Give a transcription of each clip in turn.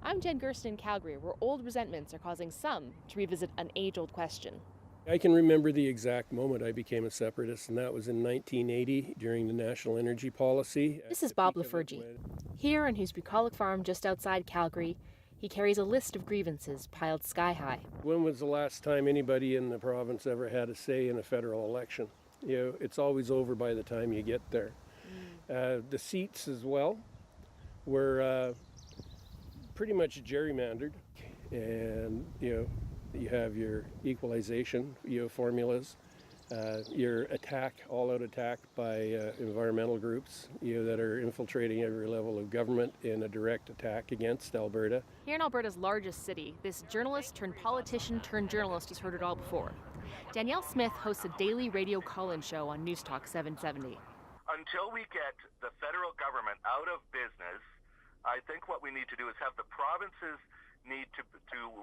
I'm Jen Gerson in Calgary, where old resentments are causing some to revisit an age-old question. I can remember the exact moment I became a separatist, and that was in 1980 during the National Energy Policy. This is Bob Lafergie. Here on his bucolic farm just outside Calgary, he carries a list of grievances piled sky-high. When was the last time anybody in the province ever had a say in a federal election? It's always over by the time you get there. The seats as well were pretty much gerrymandered, and you have your equalization, formulas, your all-out attack by environmental groups, that are infiltrating every level of government in a direct attack against Alberta. Here in Alberta's largest city, this journalist-turned-politician-turned-journalist has heard it all before. Danielle Smith hosts a daily radio call-in show on News Talk 770. Until we get the federal government out of business, I think what we need to do is have the provinces need to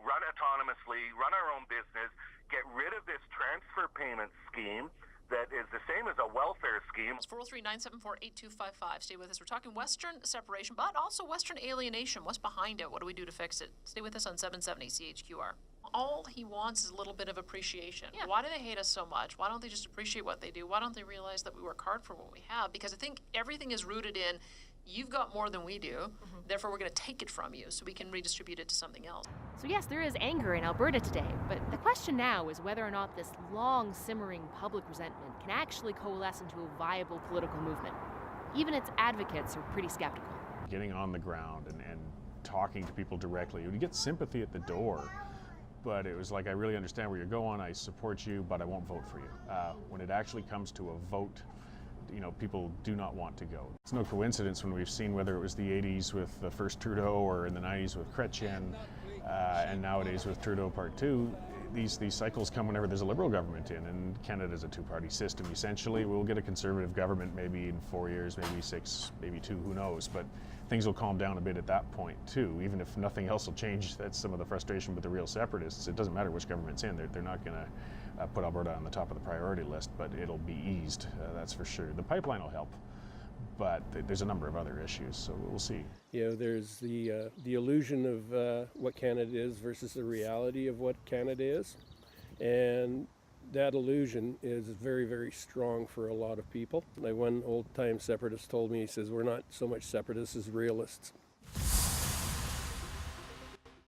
run autonomously, run our own business, get rid of this transfer payment scheme that is the same as a welfare scheme. 403-974-8255. Stay with us. We're talking Western separation, but also Western alienation. What's behind it? What do we do to fix it? Stay with us on 770 CHQR. All he wants is a little bit of appreciation. Yeah. Why do they hate us so much? Why don't they just appreciate what they do? Why don't they realize that we work hard for what we have? Because I think everything is rooted in, you've got more than we do, therefore we're going to take it from you so we can redistribute it to something else. So yes, there is anger in Alberta today, but the question now is whether or not this long simmering public resentment can actually coalesce into a viable political movement. Even its advocates are pretty skeptical. Getting on the ground and talking to people directly, you get sympathy at the door, but it was like, I really understand where you're going, I support you, but I won't vote for you. When it actually comes to a vote, people do not want to go. It's no coincidence when we've seen, whether it was the 80s with the first Trudeau or in the 90s with Chrétien, and nowadays with Trudeau Part 2, these cycles come whenever there's a Liberal government in, and Canada's a two-party system essentially. We'll get a Conservative government maybe in 4 years, maybe 6, maybe 2, who knows, but things will calm down a bit at that point too. Even if nothing else will change, that's some of the frustration with the real separatists. It doesn't matter which government's in, they're not going to put Alberta on the top of the priority list, but it'll be eased, that's for sure. The pipeline will help, but there's a number of other issues, so we'll see. There's the illusion of what Canada is versus the reality of what Canada is, and that illusion is very, very strong for a lot of people. Like one old-time separatist told me, he says, we're not so much separatists as realists.